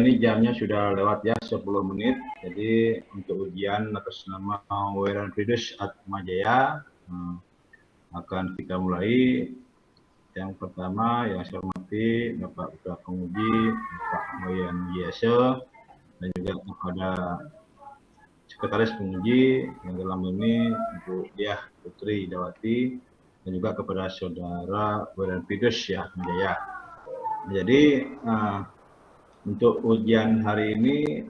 ini jamnya sudah lewat ya 10 menit. Jadi untuk ujian atas nama Weran Fidus Atmajaya akan kita mulai. Yang pertama yang saya hormati Bapak Ketua Penguji, Bapak Wayan Yese, dan juga kepada Sekretaris Penguji yang dalam ini Ibu Diah Putri Dawati, dan juga kepada Saudara Weran Fidus ya Atmajaya. Jadi untuk ujian hari ini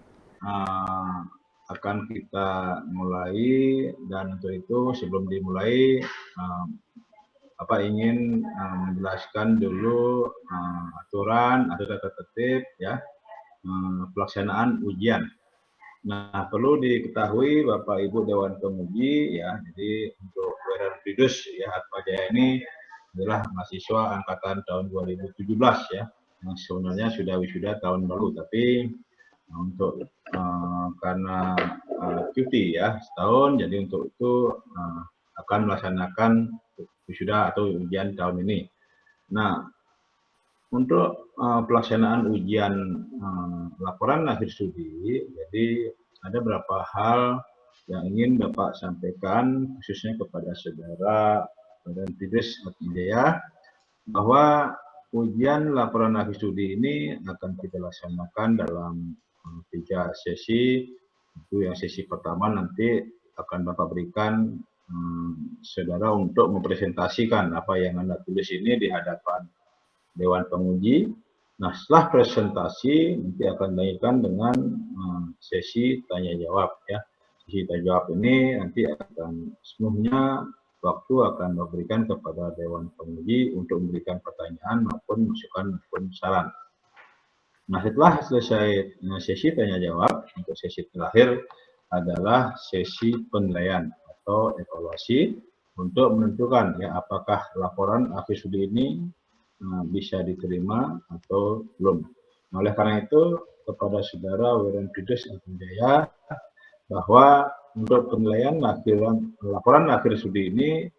akan kita mulai, dan untuk itu sebelum dimulai Bapak ingin menjelaskan dulu aturan atau tata tertib ya pelaksanaan ujian. Nah, perlu diketahui Bapak Ibu Dewan Penguji ya, jadi untuk Weran Fidus ya Atmajaya ini adalah mahasiswa angkatan tahun 2017 ya. Yang sebenarnya sudah wisuda tahun lalu, tapi untuk karena cuti ya setahun, jadi untuk itu akan melaksanakan wisuda atau ujian tahun ini. Nah, untuk pelaksanaan ujian laporan akhir studi, jadi ada beberapa hal yang ingin Bapak sampaikan khususnya kepada Saudara Weran Fidus Atmajaya, bahwa ujian laporan akhir studi ini akan kita laksanakan dalam 3 sesi. Itu yang sesi pertama nanti akan Bapak berikan Saudara untuk mempresentasikan apa yang Anda tulis ini di hadapan Dewan Penguji. Nah, setelah presentasi nanti akan dilanjutkan dengan sesi tanya jawab ya. Sesi tanya jawab ini nanti akan sepenuhnya waktu akan diberikan kepada Dewan Penguji untuk memberikan pertanyaan maupun masukan maupun saran. Nah, setelah selesai sesi tanya jawab, untuk sesi terakhir adalah sesi penilaian atau evaluasi untuk menentukan ya apakah laporan akhir studi ini bisa diterima atau belum. Nah, oleh karena itu kepada Saudara Weran Fidus Atmajaya, bahwa untuk penilaian laporan akhir studi ini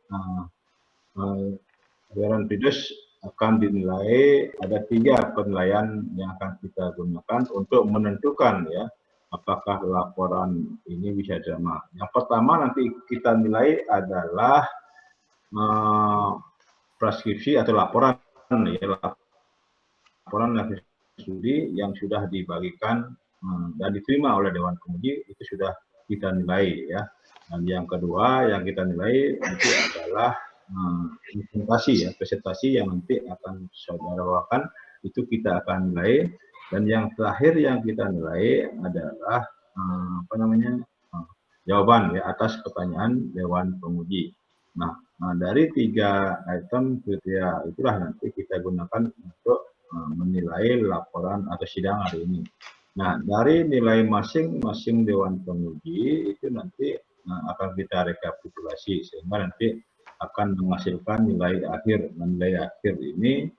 Weran Fidus akan dinilai, ada 3 penilaian yang akan kita gunakan untuk menentukan ya apakah laporan ini bisa diterima. Yang pertama nanti kita nilai adalah transkripsi atau laporan ya, laporan akhir studi yang sudah dibagikan dan diterima oleh Dewan Penguji, itu sudah kita nilai ya. Dan yang kedua yang kita nilai nanti adalah presentasi yang nanti akan Saudara bawakan, itu kita akan nilai. Dan yang terakhir yang kita nilai adalah jawaban ya atas pertanyaan Dewan Penguji. Nah, dari 3 item kriteria itulah nanti kita gunakan untuk menilai laporan atau sidang hari ini. Nah, dari nilai masing-masing Dewan Penguji itu nanti akan kita rekapitulasi sehingga nanti akan menghasilkan nilai akhir. Nilai akhir ini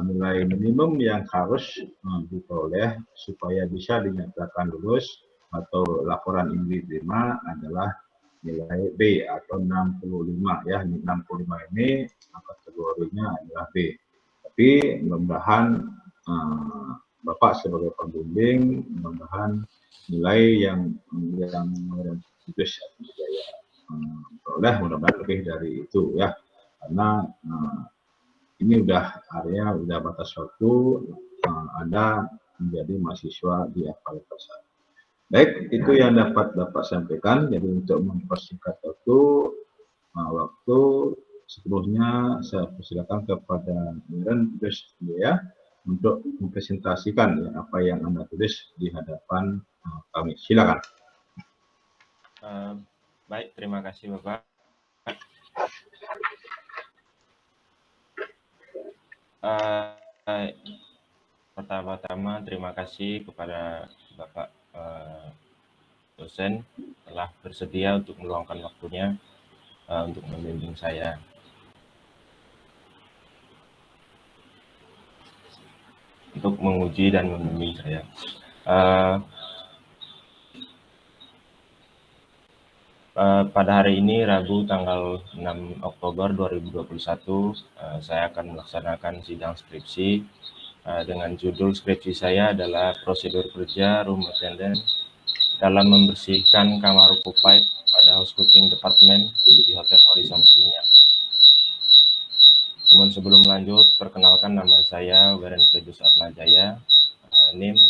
nilai minimum yang harus diperoleh supaya bisa dinyatakan lulus atau laporan ini diterima adalah nilai B atau 65 ya. 65 ini kategorinya adalah B. Tapi mudah-mudahan Bapak sebagai pembimbing, mudah-mudahan nilai yang bisa peroleh mudah-mudahan lebih dari itu ya, karena ini udah batas waktu Anda menjadi mahasiswa di FKUPS. Baik, itu yang dapat Bapak sampaikan. Jadi untuk mempersingkat waktu sepenuhnya saya persilakan kepada Weran Fidus ya untuk mempresentasikan ya apa yang Anda tulis di hadapan kami. Silakan. Baik, terima kasih Bapak. Pertama-tama terima kasih kepada Bapak dosen telah bersedia untuk meluangkan waktunya untuk membimbing saya. Untuk menguji dan membimbing saya. Pada hari ini Rabu tanggal 6 Oktober 2021 saya akan melaksanakan sidang skripsi dengan judul skripsi saya adalah prosedur kerja room attendant dalam membersihkan kamar occupied pada housekeeping department di Hotel Horizon Seminyak. Namun sebelum lanjut, perkenalkan nama saya Weren Fredus Atmajaya, NIM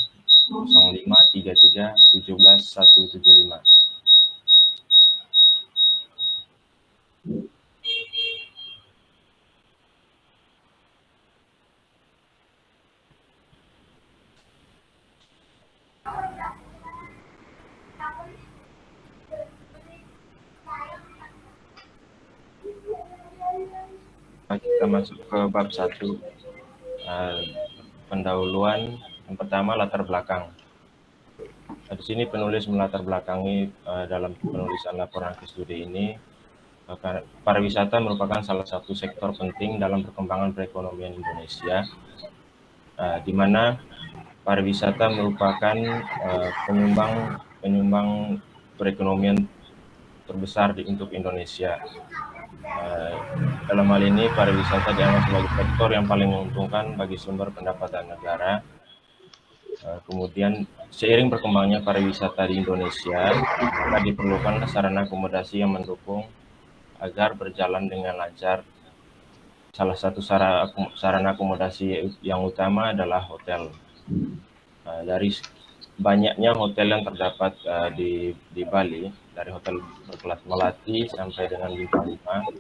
0533171175. Kita masuk ke bab 1, pendahuluan. Yang pertama, latar belakang. Di sini penulis melatar belakangi dalam penulisan laporan studi ini, pariwisata merupakan salah satu sektor penting dalam perkembangan perekonomian Indonesia, di mana pariwisata merupakan penyumbang perekonomian terbesar untuk Indonesia. Dalam hal ini pariwisata dianggap sebagai sektor yang paling menguntungkan bagi sumber pendapatan negara. Kemudian seiring berkembangnya pariwisata di Indonesia, maka diperlukan sarana akomodasi yang mendukung agar berjalan dengan lancar. Salah satu sarana akomodasi yang utama adalah hotel. Dari banyaknya hotel yang terdapat di Bali, dari hotel berkelas Melati sampai dengan bintang 5,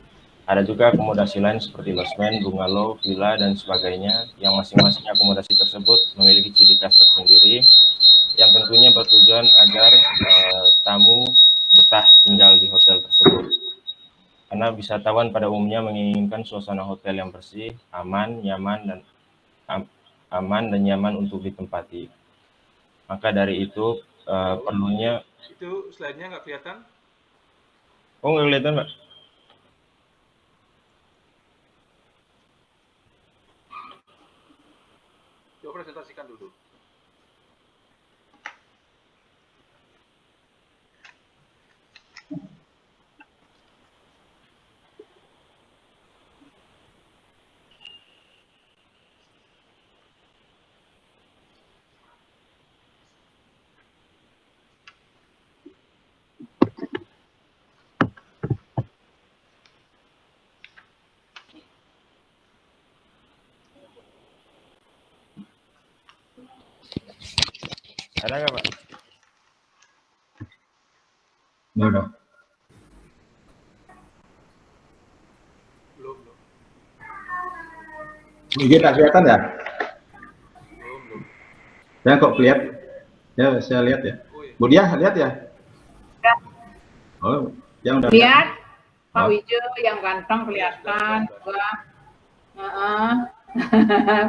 ada juga akomodasi lain seperti losmen, bungalow, villa, dan sebagainya, yang masing-masing akomodasi tersebut memiliki ciri khas tersendiri, yang tentunya bertujuan agar tamu betah tinggal di hotel tersebut. Karena wisatawan pada umumnya menginginkan suasana hotel yang bersih, aman, nyaman, dan nyaman untuk ditempati. Maka dari itu perlunya... Itu slide-nya nggak kelihatan? Oh, nggak kelihatan, Pak? Coba presentasikan dulu. Ada nggak, Pak? Ya udah. Belum. Ini tak kelihatan ya? Belum. Saya kok kelihatan? Ya, saya lihat ya. Bu Diah, lihat ya? Ya. Oh, yang udah lihat Pak Wijo yang ganteng kelihatan.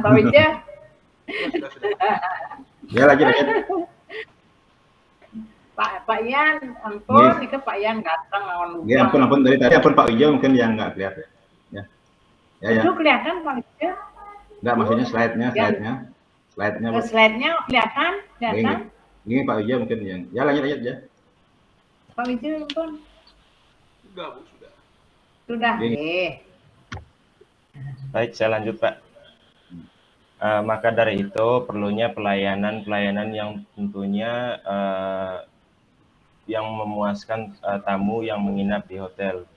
Pak Wijo. Ya lagi. Pak Ian, ampun, itu Pak Ian ganteng lawan lupa. Ya ampun dari tadi Pak Wijo mungkin yang nggak kelihatan. Ya. Itu kelihatan Pak Wijo? Enggak, maksudnya slide-nya. Slide-nya kelihatan? Ini Pak Wijo mungkin yang. Ya lanjut ya. Pak Wijo ampun. Sudah, Bu, sudah. Sudah. Baik, saya lanjut, Pak. Maka dari itu perlunya pelayanan yang tentunya yang memuaskan tamu yang menginap di hotel.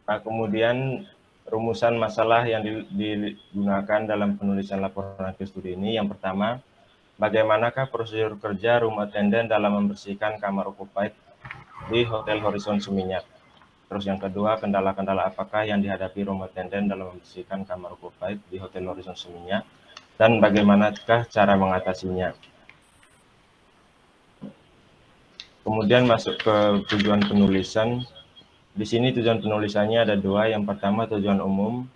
Nah, kemudian rumusan masalah yang digunakan dalam penulisan laporan studi ini, yang pertama, bagaimanakah prosedur kerja room attendant dalam membersihkan kamar occupied di Hotel Horizon Seminyak? Terus yang kedua, kendala-kendala apakah yang dihadapi room attendant dalam membersihkan kamar occupied di Hotel Horizon Seminyak, dan bagaimanakah cara mengatasinya? Kemudian masuk ke tujuan penulisan. Di sini tujuan penulisannya ada dua. Yang pertama, tujuan umum,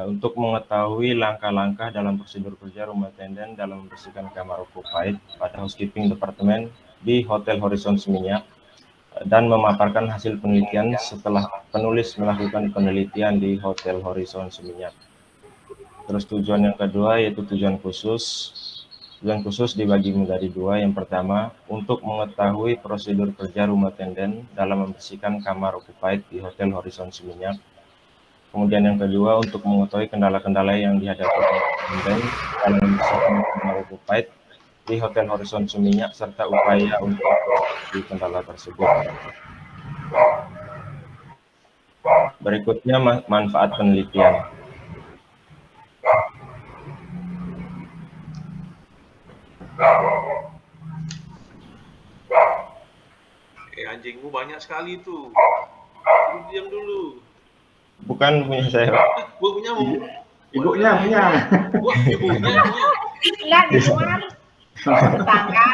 untuk mengetahui langkah-langkah dalam prosedur kerja room attendant dalam membersihkan kamar occupied pada housekeeping department di Hotel Horizon Seminyak, dan memaparkan hasil penelitian setelah penulis melakukan penelitian di Hotel Horizon Seminyak. Terus tujuan yang kedua yaitu tujuan khusus. Tujuan khusus dibagi menjadi dua. Yang pertama, untuk mengetahui prosedur kerja rumah tenden dalam membersihkan kamar occupied di Hotel Horizon Seminyak. Kemudian yang kedua, untuk mengetahui kendala-kendala yang dihadapi rumah tenden dalam membersihkan kamar occupied di Hotel Horizon Seminyak, serta upaya untuk mengatasi kendala tersebut. Berikutnya, manfaat penelitian. Anjingmu banyak sekali tuh. Diam dulu. Bukan punya saya. Gua punya mau. Ibunya punya. Wah, ibunya punya. Enggak di luar. Tetangga.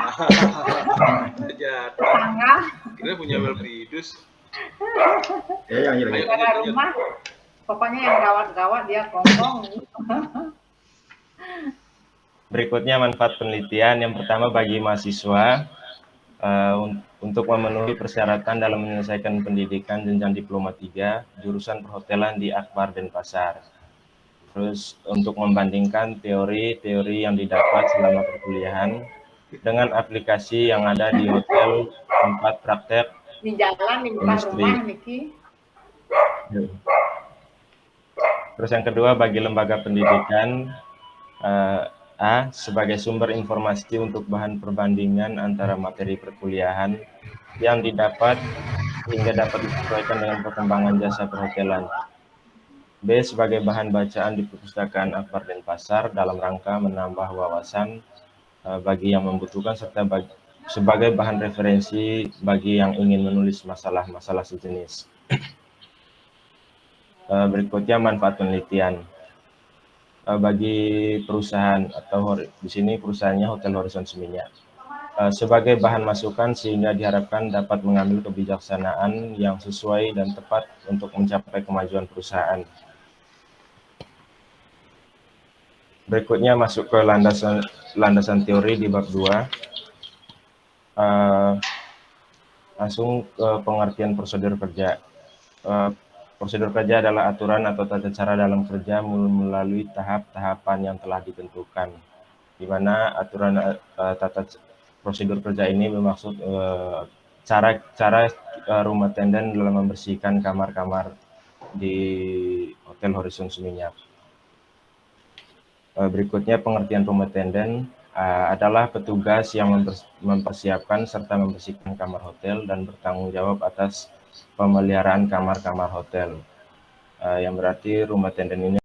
Tetangga. Kira punya Wilfriedus. Ya, yang Ayo, Jaga rumah. Pokoknya yang gawat-gawat dia kongkong. Berikutnya manfaat penelitian. Yang pertama bagi mahasiswa untuk memenuhi persyaratan dalam menyelesaikan pendidikan jenjang diploma 3 jurusan perhotelan di Akbar Denpasar. Terus untuk membandingkan teori-teori yang didapat selama perkuliahan dengan aplikasi yang ada di hotel tempat praktek Di jalan di depan industri. rumah Niki. Terus yang kedua bagi lembaga pendidikan sebagai sumber informasi untuk bahan perbandingan antara materi perkuliahan yang didapat hingga dapat disesuaikan dengan perkembangan jasa perhotelan. B. Sebagai bahan bacaan di perpustakaan Akbar Denpasar dalam rangka menambah wawasan bagi yang membutuhkan serta sebagai bahan referensi bagi yang ingin menulis masalah-masalah sejenis. Berikutnya manfaat penelitian. Bagi perusahaan atau di sini perusahaannya Hotel Horizon Seminyak sebagai bahan masukan sehingga diharapkan dapat mengambil kebijaksanaan yang sesuai dan tepat untuk mencapai kemajuan perusahaan. Berikutnya masuk ke landasan teori di bab 2. Langsung ke pengertian prosedur kerja. Prosedur kerja adalah aturan atau tata cara dalam kerja melalui tahap-tahapan yang telah ditentukan, di mana aturan prosedur kerja ini bermaksud cara rumah tenden dalam membersihkan kamar-kamar di Hotel Horizon Seminyak. Berikutnya pengertian rumah tenden adalah petugas yang mempersiapkan serta membersihkan kamar hotel dan bertanggung jawab atas pemeliharaan kamar-kamar hotel, yang berarti rumah tenden ini